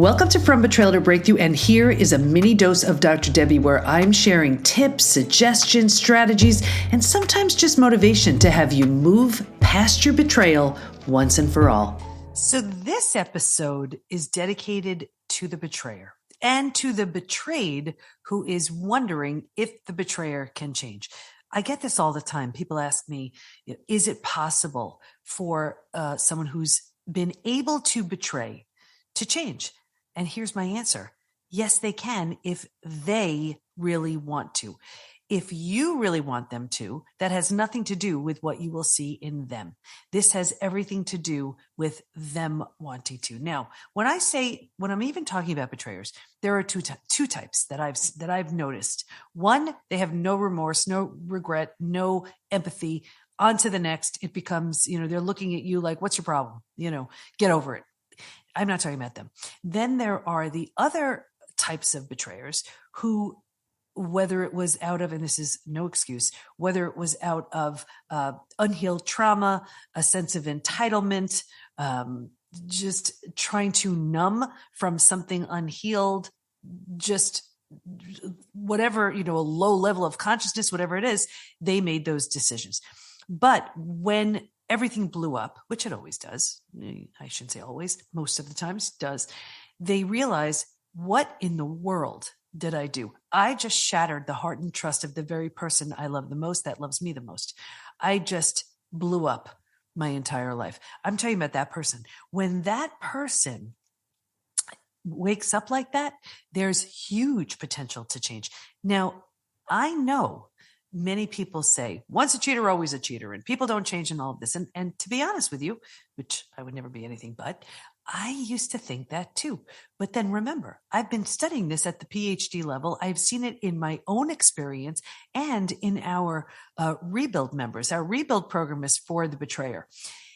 Welcome to From Betrayal to Breakthrough, and here is a mini dose of Dr. Debbie where I'm sharing tips, suggestions, strategies, and sometimes just motivation to have you move past your betrayal once and for all. So this episode is dedicated to the betrayer and to the betrayed who is wondering if the betrayer can change. I get this all the time. People ask me, is it possible for someone who's been able to betray to change? And here's my answer. Yes, they can if they really want to. If you really want them to, that has nothing to do with what you will see in them. This has everything to do with them wanting to. Now, when I'm even talking about betrayers, there are two types that I've noticed. One, they have no remorse, no regret, no empathy. On to the next. It becomes, they're looking at you like, what's your problem? Get over it. I'm not talking about them. Then there are the other types of betrayers who, whether it was out of, and this is no excuse, whether it was out of unhealed trauma, a sense of entitlement, just trying to numb from something unhealed, just whatever, a low level of consciousness, whatever it is, they made those decisions. But when everything blew up, which it always does. I shouldn't say always, most of the times does. They realize, what in the world did I do? I just shattered the heart and trust of the very person I love the most, that loves me the most. I just blew up my entire life. I'm talking about that person. When that person wakes up like that, there's huge potential to change. Now, I know many people say, once a cheater, always a cheater, and people don't change in all of this. And to be honest with you, which I would never be anything but, I used to think that too. But then remember, I've been studying this at the PhD level. I've seen it in my own experience and in our Rebuild members. Our Rebuild program is for the betrayer.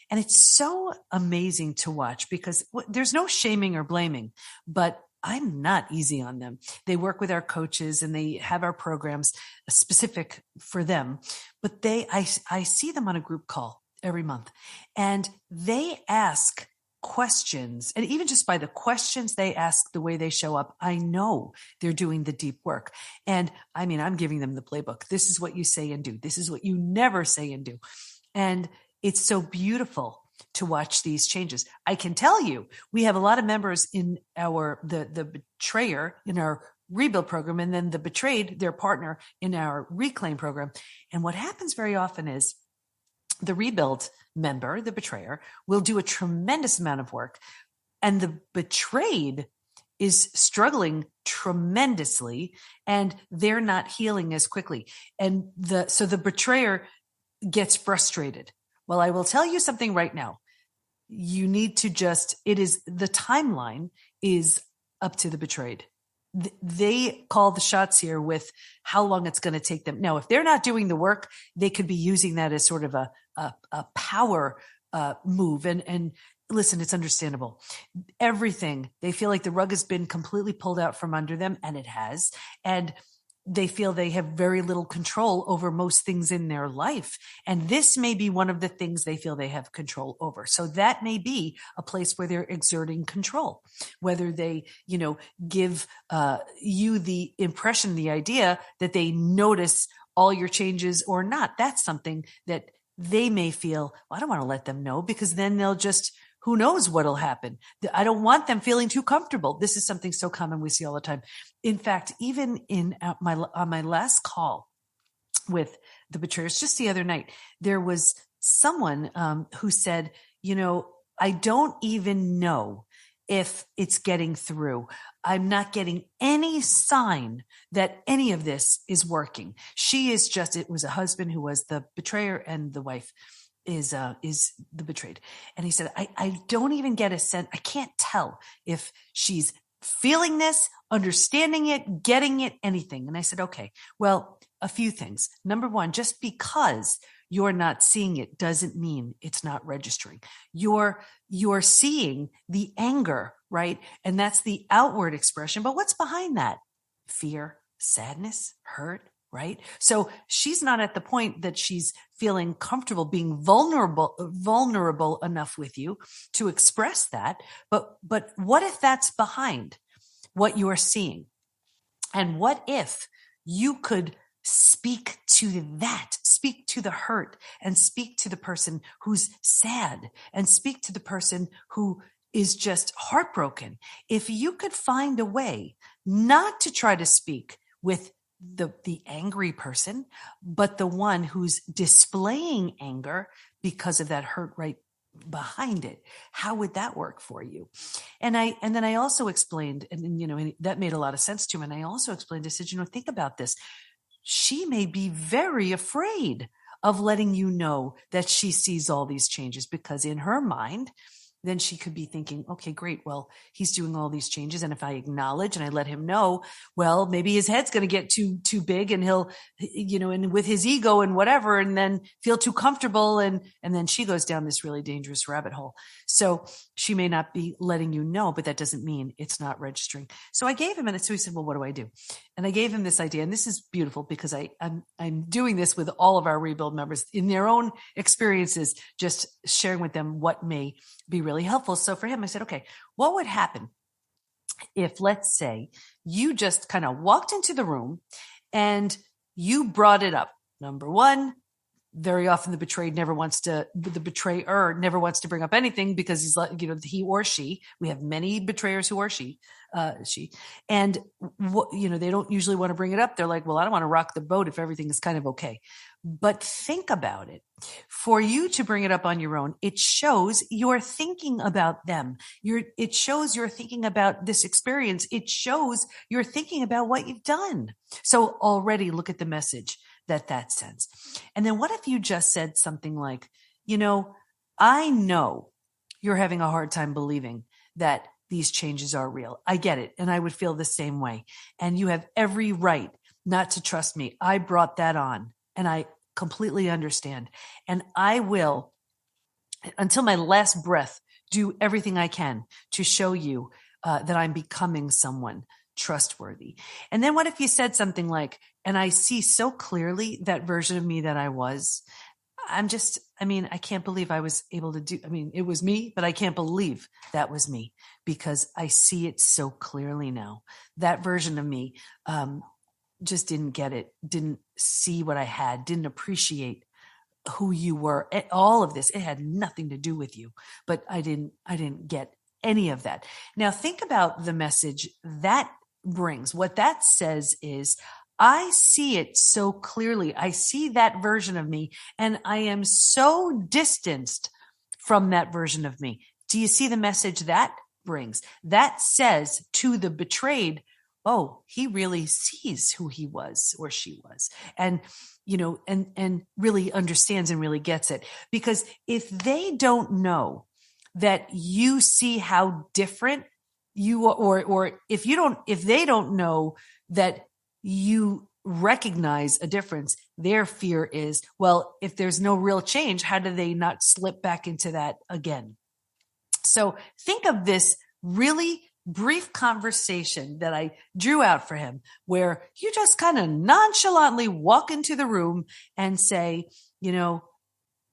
And it's so amazing to watch because there's no shaming or blaming, but I'm not easy on them. They work with our coaches and they have our programs specific for them, but I see them on a group call every month and they ask questions. And even just by the questions they ask, the way they show up, I know they're doing the deep work. And I mean, I'm giving them the playbook. This is what you say and do. This is what you never say and do. And it's so beautiful to watch these changes. I can tell you, we have a lot of members in the betrayer in our Rebuild program, and then the betrayed, their partner, in our Reclaim program. And what happens very often is the Rebuild member, the betrayer, will do a tremendous amount of work, and the betrayed is struggling tremendously, and they're not healing as quickly. And so the betrayer gets frustrated. Well, I will tell you something right now. You need to the timeline is up to the betrayed. They call the shots here with how long it's going to take them. Now, if they're not doing the work, they could be using that as sort of a power move. And listen, it's understandable. Everything, they feel like the rug has been completely pulled out from under them, and it has. And they feel they have very little control over most things in their life. And this may be one of the things they feel they have control over. So that may be a place where they're exerting control, whether they, give you the impression, the idea that they notice all your changes or not. That's something that they may feel, well, I don't want to let them know because then they'll just, who knows what'll happen. I don't want them feeling too comfortable. This is something so common we see all the time. In fact, even on my last call with the betrayers, just the other night, there was someone who said, I don't even know if it's getting through. I'm not getting any sign that any of this is working. It was a husband who was the betrayer and the wife is the betrayed. And he said, I don't even get a sense. I can't tell if she's feeling this, understanding it, getting it, anything. And I said, okay, well, a few things. Number one, just because you're not seeing it doesn't mean it's not registering. You're seeing the anger, right? And that's the outward expression. But what's behind that? Fear, sadness, hurt, right? So she's not at the point that she's feeling comfortable being vulnerable enough with you to express that. But what if that's behind what you're seeing? And what if you could speak to that, speak to the hurt, and speak to the person who's sad, and speak to the person who is just heartbroken? If you could find a way not to try to speak with the angry person, but the one who's displaying anger because of that hurt right behind it, how would that work for you? And then I also explained, and that made a lot of sense to him. And I also explained, I said, think about this. She may be very afraid of letting you know that she sees all these changes, because in her mind, then she could be thinking, okay, great. Well, he's doing all these changes. And if I acknowledge and I let him know, well, maybe his head's going to get too big, and he'll, and with his ego and whatever, and then feel too comfortable. And then she goes down this really dangerous rabbit hole. So she may not be letting you know, but that doesn't mean it's not registering. So I gave him, and so he said, well, what do I do? And I gave him this idea. And this is beautiful, because I'm doing this with all of our Rebuild members in their own experiences, just sharing with them what may be really helpful. So for him, I said, okay, what would happen if, let's say, you just kind of walked into the room and you brought it up? Number one, very often the betrayer never wants to bring up anything, because he's like, he or she, we have many betrayers who are she, and they don't usually want to bring it up. They're like, well, I don't want to rock the boat if everything is kind of okay. But think about it. For you to bring it up on your own, it shows you're thinking about them. It shows you're thinking about this experience. It shows you're thinking about what you've done. So already look at the message that sends. And then what if you just said something like, I know you're having a hard time believing that these changes are real. I get it. And I would feel the same way. And you have every right not to trust me. I brought that on, and I completely understand. And I will, until my last breath, do everything I can to show you that I'm becoming someone trustworthy. And then what if you said something like, and I see so clearly that version of me that I was, I can't believe I was able to do, it was me, but I can't believe that was me, because I see it so clearly now. That version of me just didn't get it, didn't see what I had, didn't appreciate who you were. All of this, it had nothing to do with you, but I didn't get any of that. Now think about the message that brings. What that says is, I see it so clearly. I see that version of me, and I am so distanced from that version of me. Do you see the message that brings? That says to the betrayed, oh, he really sees who he was or she was, and and really understands and really gets it. Because if they don't know that you see how different you are, or if they don't know that you recognize a difference, their fear is, well, if there's no real change, how do they not slip back into that again? So think of this really brief conversation that I drew out for him, where you just kind of nonchalantly walk into the room and say,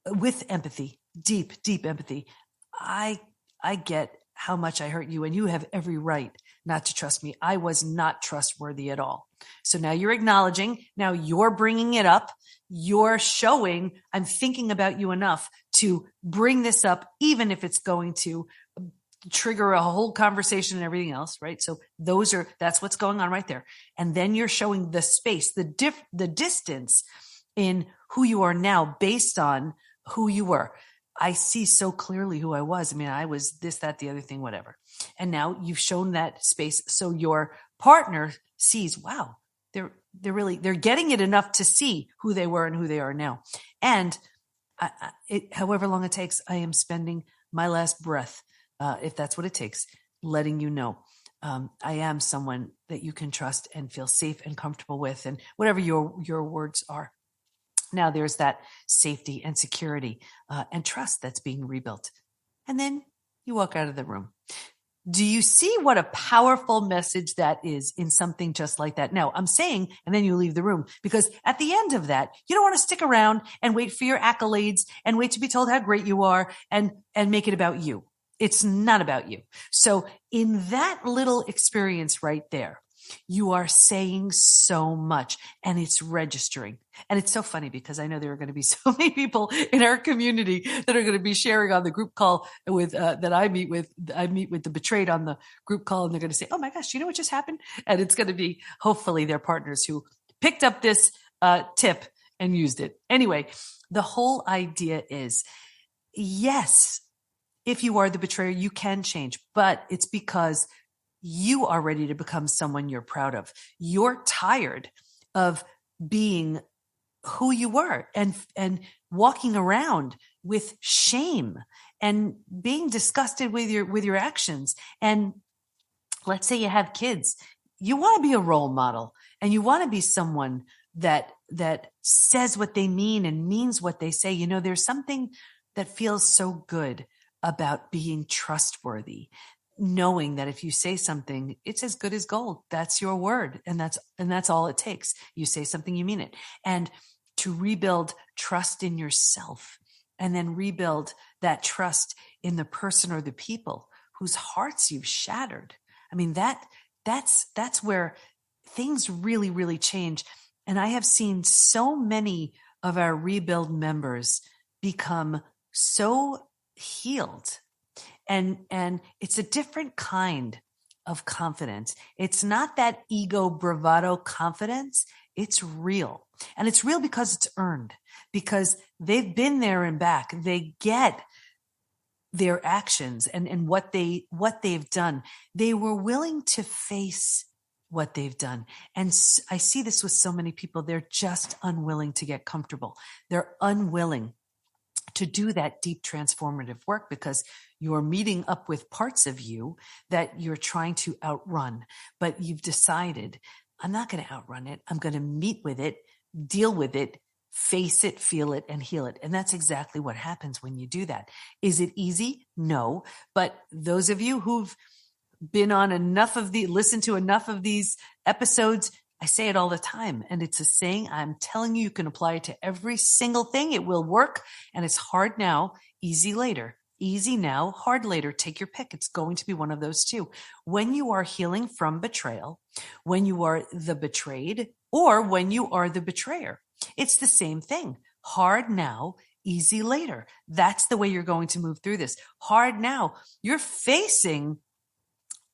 with empathy, deep empathy, I get how much I hurt you, and you have every right not to trust me. I was not trustworthy at all. So now you're acknowledging, now you're bringing it up, you're showing I'm thinking about you enough to bring this up, even if it's going to trigger a whole conversation and everything else, right? So that's what's going on right there. And then you're showing the space, the distance in who you are now based on who you were. I see so clearly who I was. I was this, that, the other thing, whatever. And now you've shown that space. So your partner sees, wow, they're getting it enough to see who they were and who they are now. And however long it takes, I am spending my last breath, if that's what it takes, letting you know, I am someone that you can trust and feel safe and comfortable with, and whatever your words are. Now there's that safety and security and trust that's being rebuilt. And then you walk out of the room. Do you see what a powerful message that is in something just like that? Now, I'm saying, and then you leave the room, because at the end of that, you don't want to stick around and wait for your accolades and wait to be told how great you are and make it about you. It's not about you. So in that little experience right there, you are saying so much and it's registering. And it's so funny because I know there are going to be so many people in our community that are going to be sharing on the group call with, that I meet with. I meet with the betrayed on the group call and they're going to say, oh my gosh, you know what just happened? And it's going to be hopefully their partners who picked up this tip and used it. Anyway, the whole idea is, yes, if you are the betrayer, you can change, but it's because you are ready to become someone you're proud of. You're tired of being who you were and walking around with shame and being disgusted with your actions. And let's say you have kids, you want to be a role model and you want to be someone that says what they mean and means what they say. You know, there's something that feels so good about being trustworthy, knowing that if you say something, it's as good as gold. That's your word. And that's all it takes. You say something, you mean it. And to rebuild trust in yourself and then rebuild that trust in the person or the people whose hearts you've shattered. I mean, that's where things really, really change. And I have seen so many of our rebuild members become so healed. And it's a different kind of confidence. It's not that ego bravado confidence. It's real. And it's real because it's earned, because they've been there and back. They get their actions and what they've done. They were willing to face what they've done. And I see this with so many people. They're just unwilling to get comfortable. They're unwilling to do that deep transformative work because you're meeting up with parts of you that you're trying to outrun, but you've decided, I'm not going to outrun it. I'm going to meet with it, deal with it, face it, feel it, and heal it. And that's exactly what happens when you do that. Is it easy? No. But those of you who've been on listened to enough of these episodes, I say it all the time, and it's a saying. I'm telling you, you can apply it to every single thing. It will work. And it's hard now, easy later. Easy now, hard later. Take your pick. It's going to be one of those two. When you are healing from betrayal, when you are the betrayed, or when you are the betrayer, it's the same thing. Hard now, easy later. That's the way you're going to move through this. Hard now, you're facing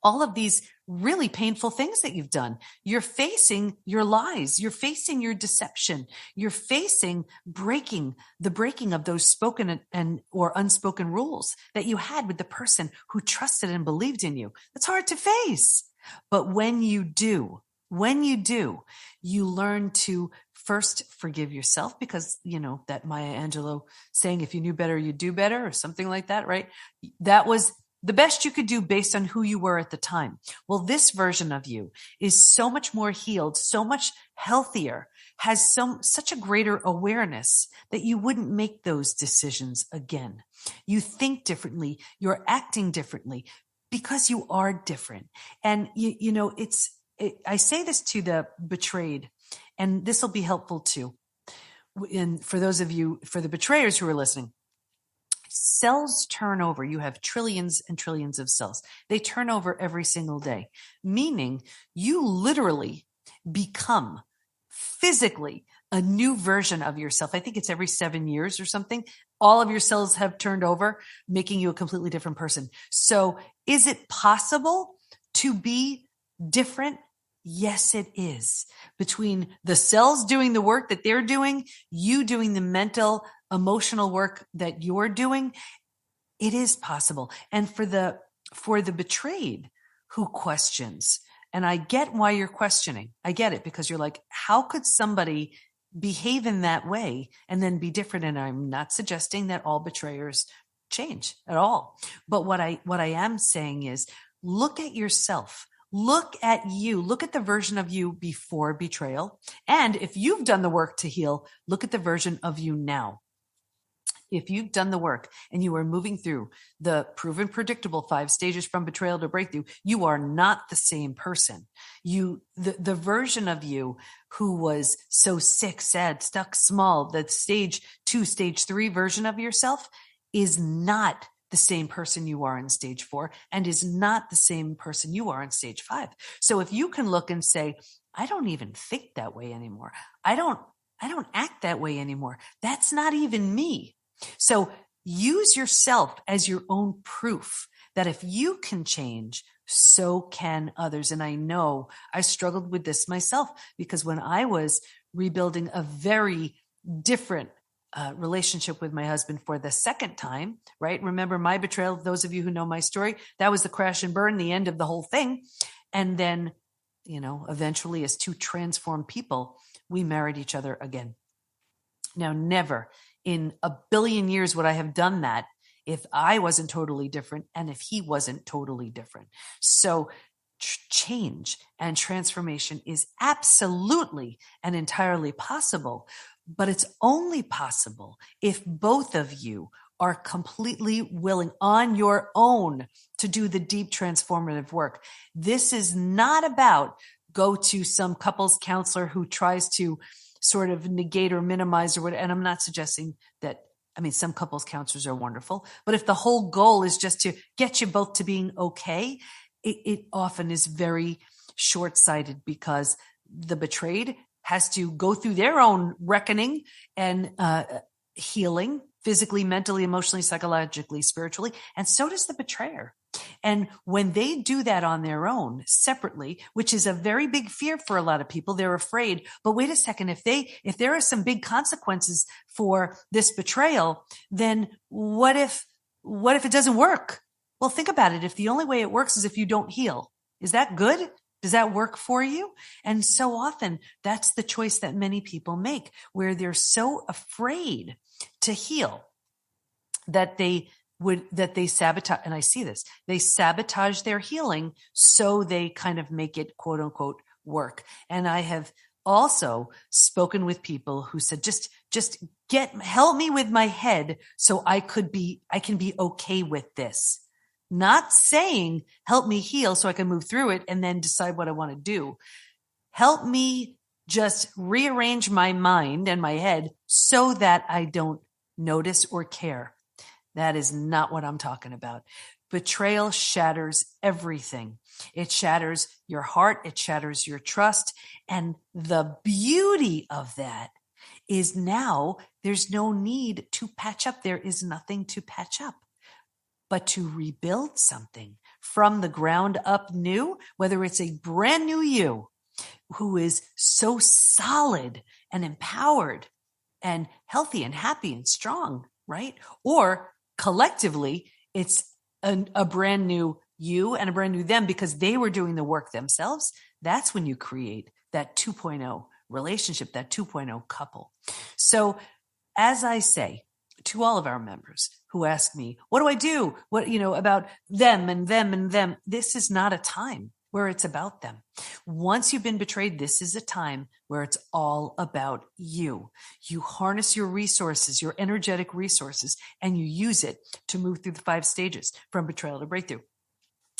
all of these really painful things that you've done. You're facing your lies. You're facing your deception. You're facing the breaking of those spoken and or unspoken rules that you had with the person who trusted and believed in you. That's hard to face. But when you do, you learn to first forgive yourself, because, you know, that Maya Angelou saying, if you knew better, you'd do better, or something like that, right? That was the best you could do based on who you were at the time. Well, this version of you is so much more healed, so much healthier, has such a greater awareness that you wouldn't make those decisions again. You think differently, you're acting differently because you are different. And I say this to the betrayed, and this will be helpful too. And for those of you, for the betrayers who are listening, cells turn over. You have trillions and trillions of cells. They turn over every single day, meaning you literally become physically a new version of yourself. I think it's every 7 years or something. All of your cells have turned over, making you a completely different person. So is it possible to be different? Yes, it is. Between the cells doing the work that they're doing, you doing the mental, emotional work that you're doing, it is possible. And for the betrayed who questions, and I get why you're questioning. I get it, because you're like, how could somebody behave in that way and then be different? And I'm not suggesting that all betrayers change at all. But what I am saying is, look at yourself. Look at you. Look at the version of you before betrayal. And if you've done the work to heal, look at the version of you now. If you've done the work and you are moving through the proven predictable 5 stages from betrayal to breakthrough, you are not the same person. The version of you who was so sick, sad, stuck, small, the stage 2, stage 3 version of yourself is not the same person you are in stage 4 and is not the same person you are in stage 5. So if you can look and say, I don't even think that way anymore. I don't act that way anymore. That's not even me. So use yourself as your own proof that if you can change, so can others. And I know I struggled with this myself because when I was rebuilding a very different relationship with my husband for the second time, right? Remember my betrayal, those of you who know my story, that was the crash and burn, the end of the whole thing. And then, eventually as 2 transformed people, we married each other again. Now, never in a billion years would I have done that if I wasn't totally different and if he wasn't totally different. So change and transformation is absolutely and entirely possible, but it's only possible if both of you are completely willing on your own to do the deep transformative work. This is not about go to some couples counselor who tries to sort of negate or minimize or whatever. And I'm not suggesting that, some couples counselors are wonderful, but if the whole goal is just to get you both to being okay, it often is very short-sighted because the betrayed has to go through their own reckoning and healing physically, mentally, emotionally, psychologically, spiritually. And so does the betrayer. And when they do that on their own separately, which is a very big fear for a lot of people, they're afraid, but wait a second, if there are some big consequences for this betrayal, then what if it doesn't work? Well, think about it. If the only way it works is if you don't heal, is that good? Does that work for you? And so often that's the choice that many people make, where they're so afraid to heal that they sabotage, and I see this, they sabotage their healing so they kind of make it quote unquote work. And I have also spoken with people who said, just help me with my head so I can be okay with this. Not saying help me heal so I can move through it and then decide what I want to do. Help me just rearrange my mind and my head so that I don't notice or care. That is not what I'm talking about. Betrayal shatters everything. It shatters your heart. It shatters your trust. And the beauty of that is now there's no need to patch up. There is nothing to patch up, but to rebuild something from the ground up new, whether it's a brand new you who is so solid and empowered and healthy and happy and strong, right? Or collectively, it's a brand new you and a brand new them because they were doing the work themselves. That's when you create that 2.0 relationship, that 2.0 couple. So as I say to all of our members who ask me, what do I do? What, about them and them and them? This is not a time where it's about them. Once you've been betrayed, this is a time where it's all about you. You harness your resources, your energetic resources, and you use it to move through the 5 stages from betrayal to breakthrough.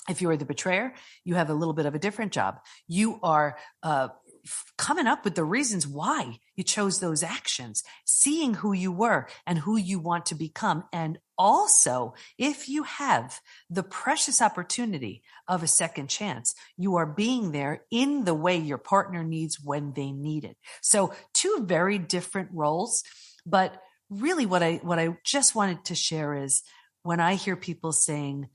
If you are the betrayer, you have a little bit of a different job. You are coming up with the reasons why you chose those actions, seeing who you were and who you want to become. And also, if you have the precious opportunity of a second chance, you are being there in the way your partner needs when they need it. So 2 very different roles, but really what I just wanted to share is when I hear people saying,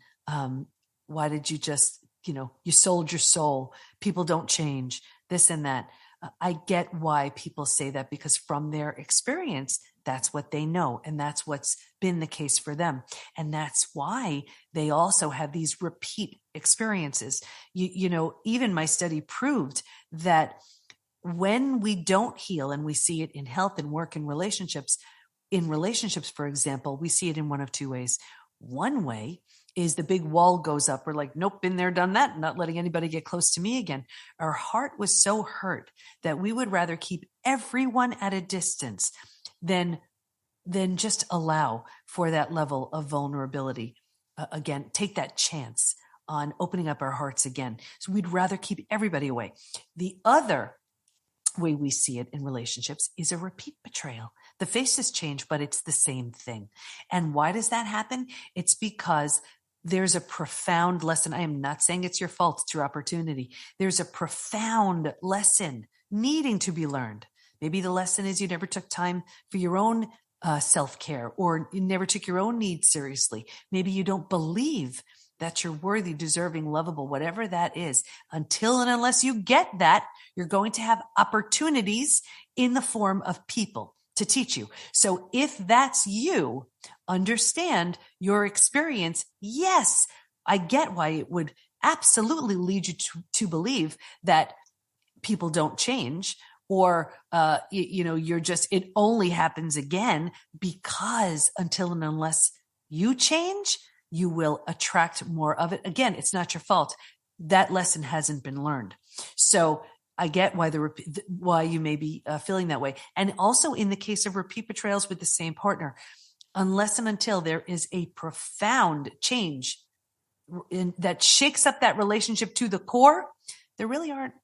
why did you just, you sold your soul, people don't change, this and that. I get why people say that because from their experience, that's what they know. And that's what's been the case for them. And that's why they also have these repeat experiences. Even my study proved that when we don't heal, and we see it in health and work and relationships, for example, we see it in one of 2 ways. One way is the big wall goes up. We're like, nope, been there, done that, not letting anybody get close to me again. Our heart was so hurt that we would rather keep everyone at a distance than then just allow for that level of vulnerability. Again, take that chance on opening up our hearts again. So we'd rather keep everybody away. The other way we see it in relationships is a repeat betrayal. The faces change, but it's the same thing. And why does that happen? It's because there's a profound lesson. I am not saying it's your fault, it's your opportunity. There's a profound lesson needing to be learned. Maybe the lesson is you never took time for your own self-care, or you never took your own needs seriously. Maybe you don't believe that you're worthy, deserving, lovable, whatever that is. Until and unless you get that, you're going to have opportunities in the form of people to teach you. So if that's you, understand your experience. Yes, I get why it would absolutely lead you to believe that people don't change, or you're just, it only happens again, because until and unless you change, you will attract more of it. Again, it's not your fault. That lesson hasn't been learned. So I get why you may be feeling that way. And also in the case of repeat betrayals with the same partner, unless and until there is a profound change that shakes up that relationship to the core, there really aren't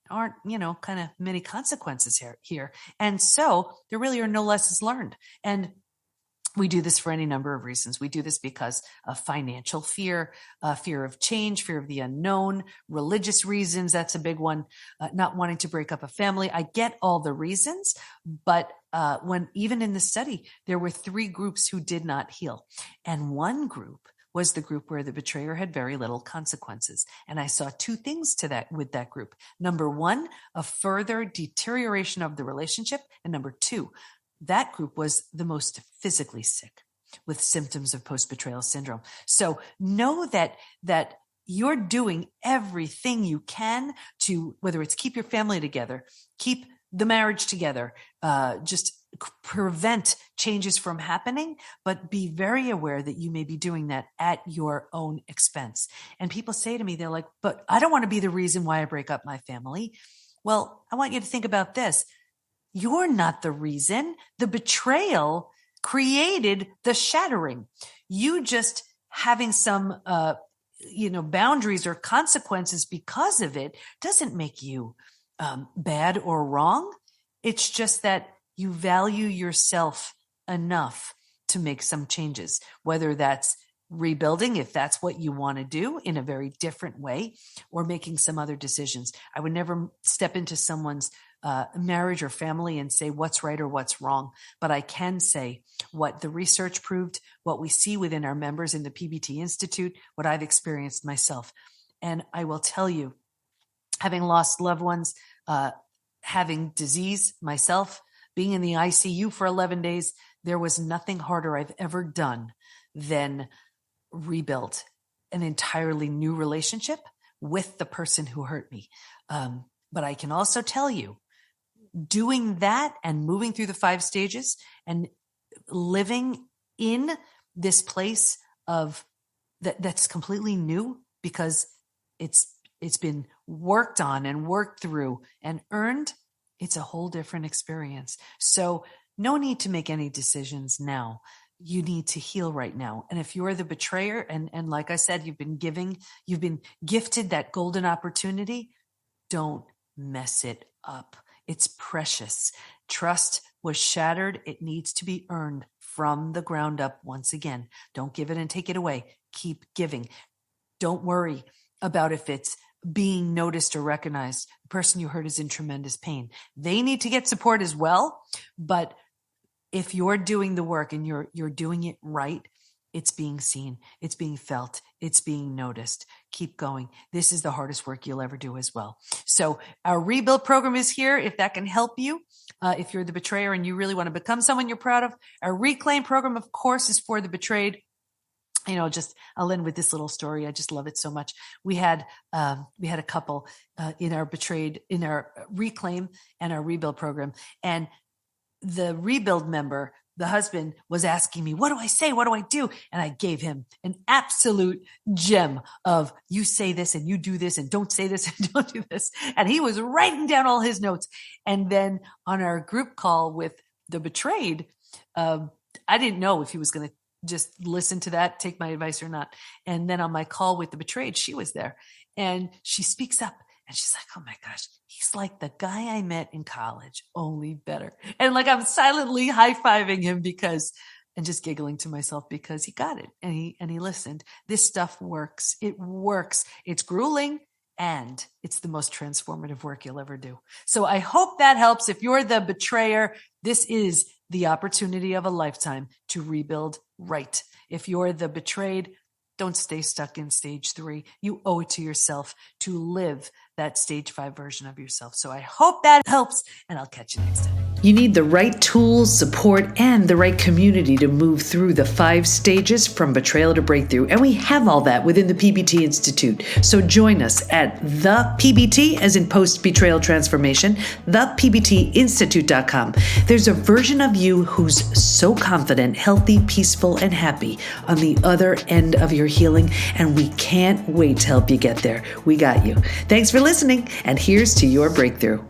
kind of many consequences here. And so there really are no lessons learned. And we do this for any number of reasons. We do this because of financial fear, fear of change, fear of the unknown, religious reasons. That's a big one. Not wanting to break up a family. I get all the reasons, but when even in the study, there were 3 groups who did not heal. And one group was the group where the betrayer had very little consequences. And I saw 2 things with that group. Number 1, a further deterioration of the relationship. And number 2, that group was the most physically sick with symptoms of post-betrayal syndrome. So know that you're doing everything you can to, whether it's keep your family together, keep the marriage together, just prevent changes from happening, but be very aware that you may be doing that at your own expense. And people say to me, they're like, but I don't want to be the reason why I break up my family. Well, I want you to think about this. You're not the reason. The betrayal created the shattering. You just having some, boundaries or consequences because of it doesn't make you bad or wrong. It's just that you value yourself enough to make some changes, whether that's rebuilding, if that's what you want to do in a very different way, or making some other decisions. I would never step into someone's marriage or family and say what's right or what's wrong. But I can say what the research proved, what we see within our members in the PBT Institute, what I've experienced myself. And I will tell you, having lost loved ones, having disease myself, being in the ICU for 11 days, there was nothing harder I've ever done than rebuild an entirely new relationship with the person who hurt me. But I can also tell you, doing that and moving through the 5 stages and living in this place of that's completely new, because it's been worked on and worked through and earned, it's a whole different experience. So no need to make any decisions now. You need to heal right now. And if you're the betrayer, and like I said, you've been gifted that golden opportunity, don't mess it up. It's precious. Trust was shattered. It needs to be earned from the ground up once again. Don't give it and take it away. Keep giving. Don't worry about if it's being noticed or recognized. The person you hurt is in tremendous pain. They need to get support as well. But if you're doing the work and you're doing it right, it's being seen, it's being felt, it's being noticed. Keep going. This is the hardest work you'll ever do as well. So our rebuild program is here. If that can help you, if you're the betrayer and you really want to become someone you're proud of, our reclaim program, of course, is for the betrayed. I'll end with this little story. I just love it so much. We had a couple in our reclaim and our rebuild program, and the rebuild member, the husband, was asking me, what do I say? What do I do? And I gave him an absolute gem of, you say this and you do this and don't say this and don't do this. And he was writing down all his notes. And then on our group call with the betrayed, I didn't know if he was going to just listen to that, take my advice or not. And then on my call with the betrayed, she was there and she speaks up and she's like, oh my gosh, he's like the guy I met in college, only better. And like, I'm silently high-fiving him and just giggling to myself because he got it and he listened. This stuff works. It works. It's grueling and it's the most transformative work you'll ever do. So I hope that helps. If you're the betrayer, this is the opportunity of a lifetime to rebuild right. If you're the betrayed, don't stay stuck in stage 3. You owe it to yourself to live that stage 5 version of yourself. So I hope that helps, and I'll catch you next time. You need the right tools, support, and the right community to move through the 5 stages from betrayal to breakthrough. And we have all that within the PBT Institute. So join us at the PBT, as in Post Betrayal Transformation, thepbtinstitute.com. There's a version of you who's so confident, healthy, peaceful, and happy on the other end of your healing. And we can't wait to help you get there. We got you. Thanks for listening. And here's to your breakthrough.